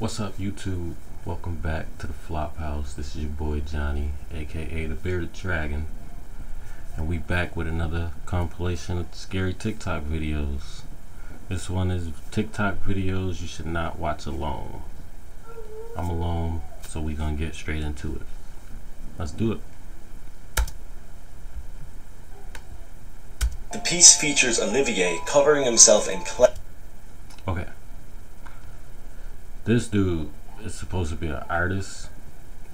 What's up, YouTube? Welcome back to the Flop House. This is your boy Johnny, aka the Bearded Dragon, and we back with another compilation of scary TikTok videos. This one is TikTok videos you should not watch alone. I'm alone, so we gonna get straight into it. Let's do it. The piece features Olivier covering himself in clay. Okay. This dude is supposed to be an artist,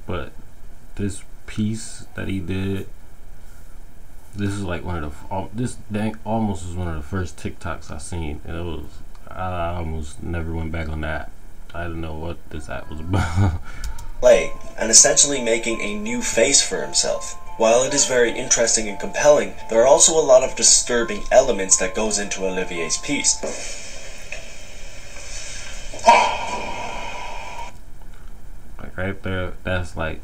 but this piece that he did, this is like one of the this almost was one of the first TikToks I seen, and it was I almost never went back on that. I didn't know what this app was about. Clay, and essentially making a new face for himself. While it is very interesting and compelling, there are also a lot of disturbing elements that goes into Olivier's piece. Like right there, that's like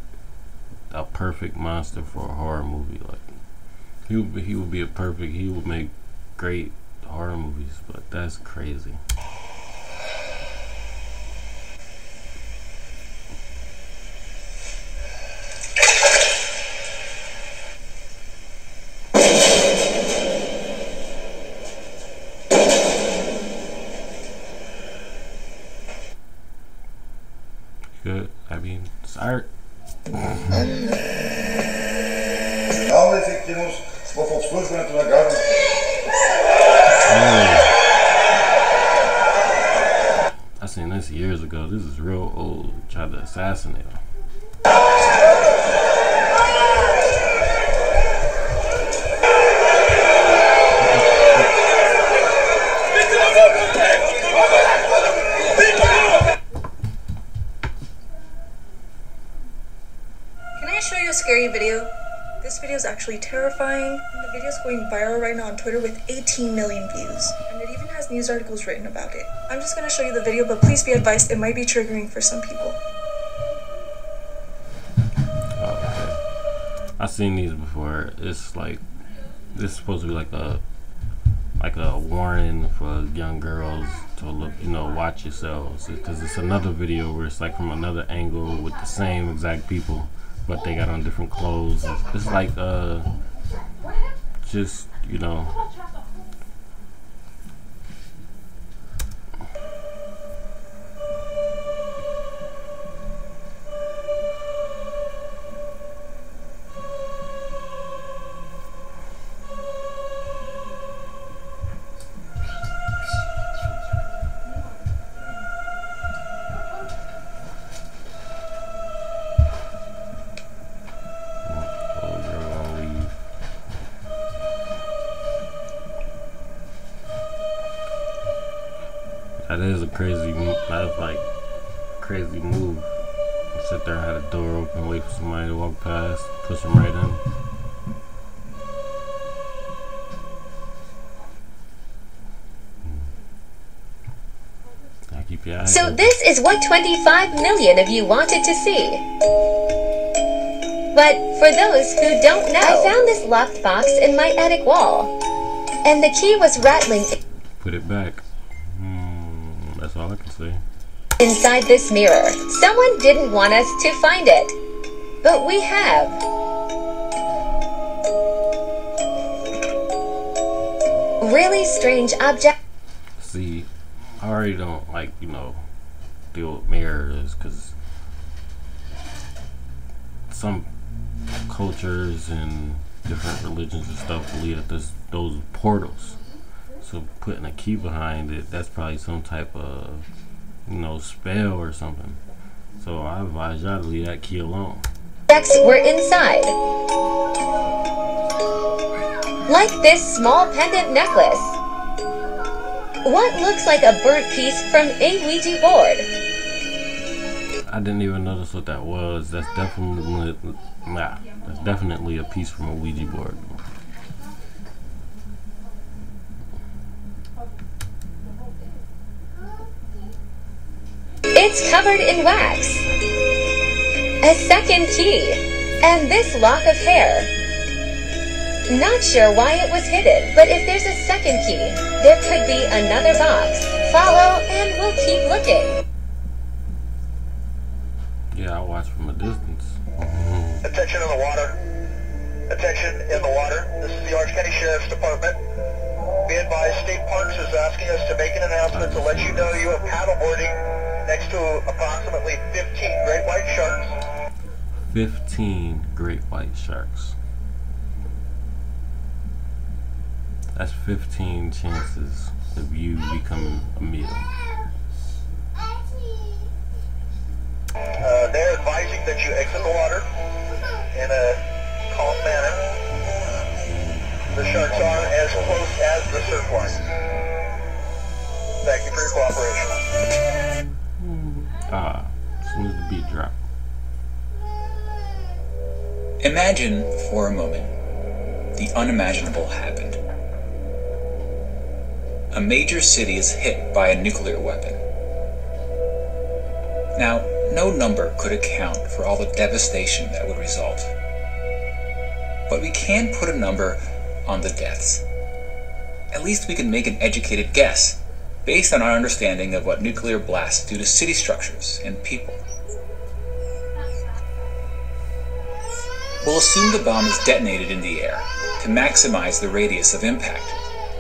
a perfect monster for a horror movie. Like he would be a perfect. He would make great horror movies, but that's crazy. Good. I mean, it's art. I seen this years ago. This is real old. Tried to assassinate him. Show you a scary video. This video is actually terrifying, and the video is going viral right now on Twitter with 18 million views, and it even has news articles written about it. I'm just going to show you the video, but please be advised it might be triggering for some people. Oh, okay. I've seen these before. It's like this is supposed to be like a warning for young girls to look, watch yourselves, because it's another video where it's like from another angle with the same exact people, but they got on different clothes. It's like just that is a crazy move. That's like crazy move. You sit there and have the door open, wait for somebody to walk past, push them right in. I keep your eyes open. This is what 25 million of you wanted to see. But for those who don't know, I found this locked box in my attic wall, and the key was rattling. Put it back. That's all I can say. Inside this mirror, someone didn't want us to find it, but we have. Really strange object. See, I already don't like, deal with mirrors, because some cultures and different religions and stuff believe that those portals. So putting a key behind it, that's probably some type of, spell or something. So I advise y'all to leave that key alone. Objects were inside. Like this small pendant necklace. What looks like a burnt piece from a Ouija board. I didn't even notice what that was. That's definitely a piece from a Ouija board. It's covered in wax. A second key. And this lock of hair. Not sure why it was hidden, but if there's a second key, there could be another box. Follow and we'll keep looking. paddleboarding next to approximately 15 great white sharks. 15 great white sharks. That's 15 chances of you becoming a meal. They're advising that you exit the water in a calm manner. The sharks are as close as the surf line. Thank you for your cooperation. As soon as the beat drop. Imagine for a moment the unimaginable happened. A major city is hit by a nuclear weapon. Now, no number could account for all the devastation that would result. But we can put a number on the deaths. At least we can make an educated guess based on our understanding of what nuclear blasts do to city structures and people. We'll assume the bomb is detonated in the air to maximize the radius of impact,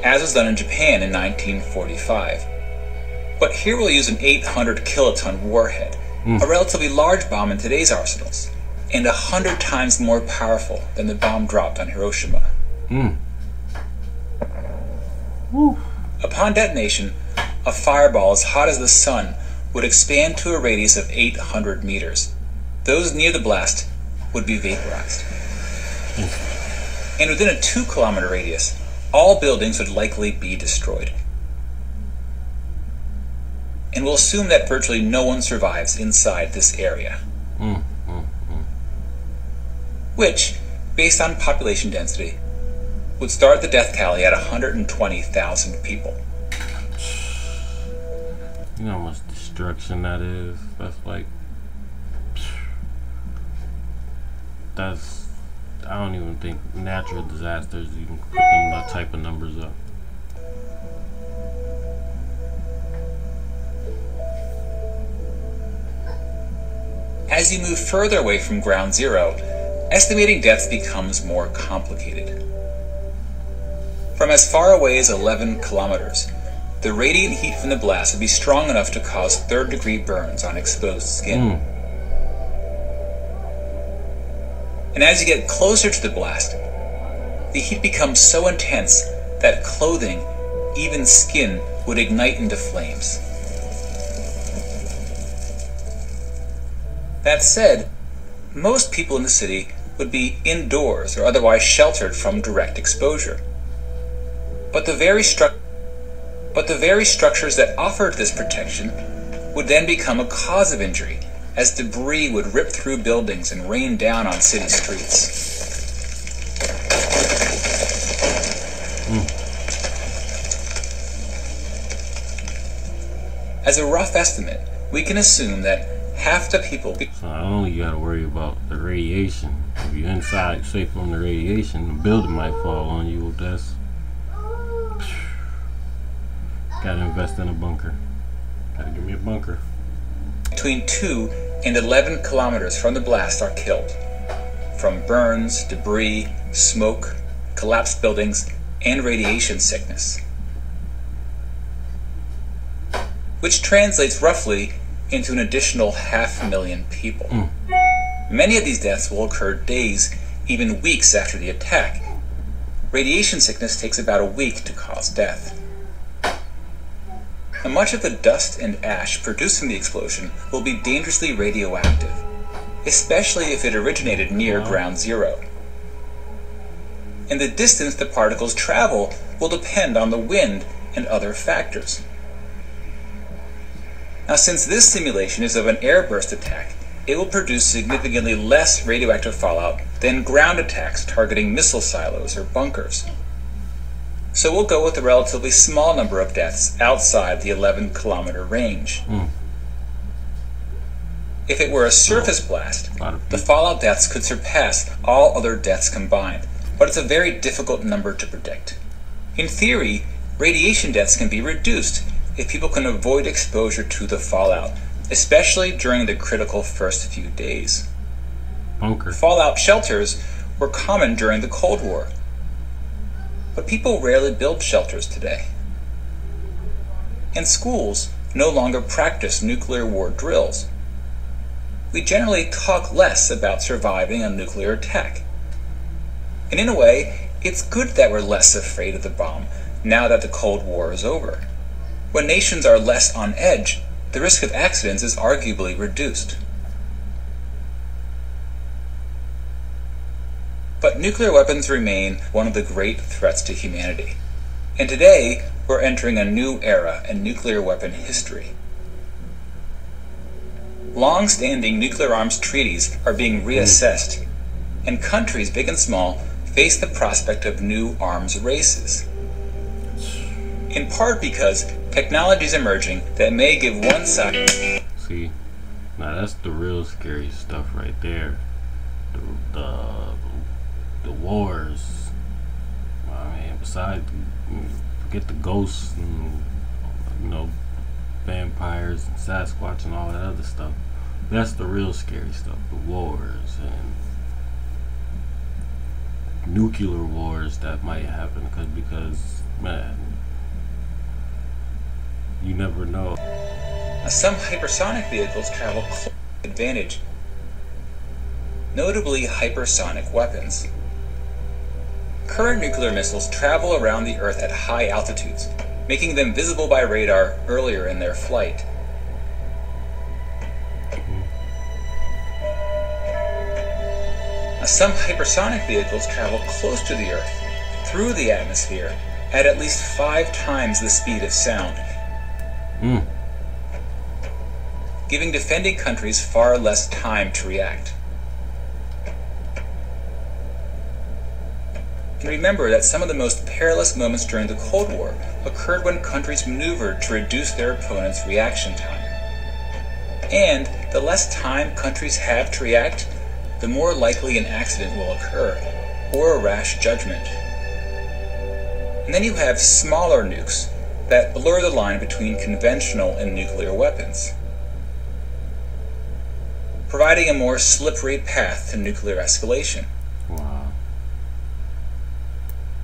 as was done in Japan in 1945. But here we'll use an 800 kiloton warhead, a relatively large bomb in today's arsenals, and 100 times more powerful than the bomb dropped on Hiroshima. Upon detonation, a fireball as hot as the sun would expand to a radius of 800 meters. Those near the blast would be vaporized. And within a 2-kilometer radius, all buildings would likely be destroyed. And we'll assume that virtually no one survives inside this area. Which, based on population density, would start the death tally at 120,000 people. You know how much destruction that is? That's like... I don't even think natural disasters even put them that type of numbers up. As you move further away from ground zero, estimating deaths becomes more complicated. From as far away as 11 kilometers, the radiant heat from the blast would be strong enough to cause third-degree burns on exposed skin. And as you get closer to the blast, the heat becomes so intense that clothing, even skin, would ignite into flames. That said, most people in the city would be indoors or otherwise sheltered from direct exposure. But the very structures that offered this protection would then become a cause of injury, as debris would rip through buildings and rain down on city streets. As a rough estimate, we can assume that half the people... So not only you gotta worry about the radiation, if you're inside safe from the radiation, the building might fall on you. That's... Gotta invest in a bunker. Gotta give me a bunker. Between 2 and 11 kilometers from the blast are killed, from burns, debris, smoke, collapsed buildings, and radiation sickness. Which translates roughly into an additional 500,000 people. Many of these deaths will occur days, even weeks after the attack. Radiation sickness takes about a week to cause death. Now, much of the dust and ash produced from the explosion will be dangerously radioactive, especially if it originated near ground zero. And the distance the particles travel will depend on the wind and other factors. Now, since this simulation is of an airburst attack, it will produce significantly less radioactive fallout than ground attacks targeting missile silos or bunkers. So we'll go with a relatively small number of deaths outside the 11-kilometer range. If it were a surface blast, the fallout deaths could surpass all other deaths combined, but it's a very difficult number to predict. In theory, radiation deaths can be reduced if people can avoid exposure to the fallout, especially during the critical first few days. Fallout shelters were common during the Cold War, but people rarely build shelters today. And schools no longer practice nuclear war drills. We generally talk less about surviving a nuclear attack. And in a way, it's good that we're less afraid of the bomb now that the Cold War is over. When nations are less on edge, the risk of accidents is arguably reduced. But nuclear weapons remain one of the great threats to humanity. And today, we're entering a new era in nuclear weapon history. Long-standing nuclear arms treaties are being reassessed, and countries big and small face the prospect of new arms races. In part because technology is emerging that may give one side... See, now that's the real scary stuff right there. The wars. I mean, besides, forget the ghosts and, you know, vampires and Sasquatch and all that other stuff. That's the real scary stuff. The wars and nuclear wars that might happen because man, you never know. Some hypersonic vehicles travel close to the advantage, notably hypersonic weapons. Current nuclear missiles travel around the Earth at high altitudes, making them visible by radar earlier in their flight. Some hypersonic vehicles travel close to the Earth, through the atmosphere, at least 5 times the speed of sound, giving defending countries far less time to react. And remember that some of the most perilous moments during the Cold War occurred when countries maneuvered to reduce their opponent's reaction time. And the less time countries have to react, the more likely an accident will occur, or a rash judgment. And then you have smaller nukes that blur the line between conventional and nuclear weapons, providing a more slippery path to nuclear escalation. Wow.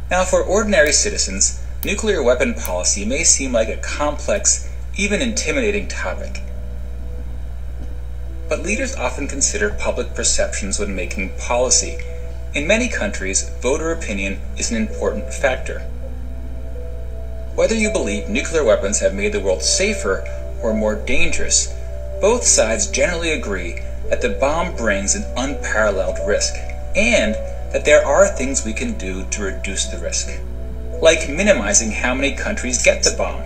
Now, for ordinary citizens, nuclear weapon policy may seem like a complex, even intimidating topic. But leaders often consider public perceptions when making policy. In many countries, voter opinion is an important factor. Whether you believe nuclear weapons have made the world safer or more dangerous, both sides generally agree that the bomb brings an unparalleled risk, and that there are things we can do to reduce the risk, like minimizing how many countries get the bomb,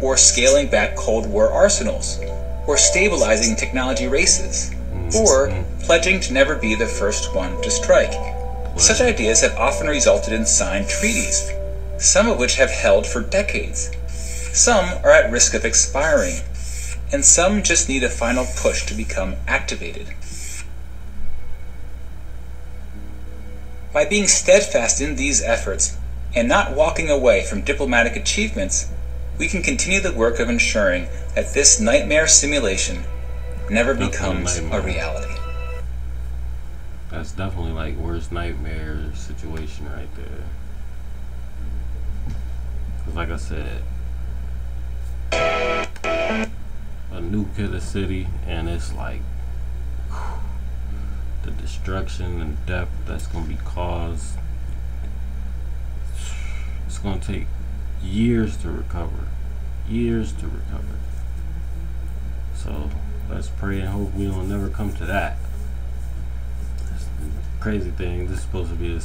or scaling back Cold War arsenals, or stabilizing technology races, or pledging to never be the first one to strike. Such ideas have often resulted in signed treaties, some of which have held for decades. Some are at risk of expiring, and some just need a final push to become activated. By being steadfast in these efforts, and not walking away from diplomatic achievements, we can continue the work of ensuring that this nightmare simulation never becomes a reality. That's definitely like worst nightmare situation right there. Because like I said, a nuke hit a city and it's like the destruction and death that's going to be caused, it's going to take years to recover. So let's pray and hope we don't never come to that. That's the crazy thing, this is supposed to be a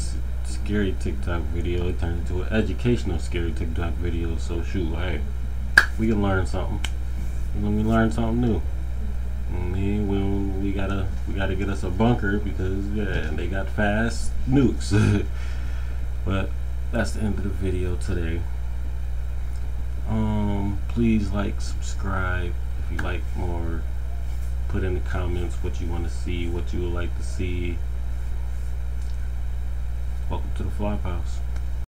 scary TikTok video. It turned into an educational scary TikTok video. So shoot, hey, we can learn something. When we learn something new, I mean, we gotta get us a bunker because yeah, they got fast nukes. But that's the end of the video today. Please like, subscribe if you like more. Put in the comments what you want to see, what you would like to see. Welcome to the Flophouse.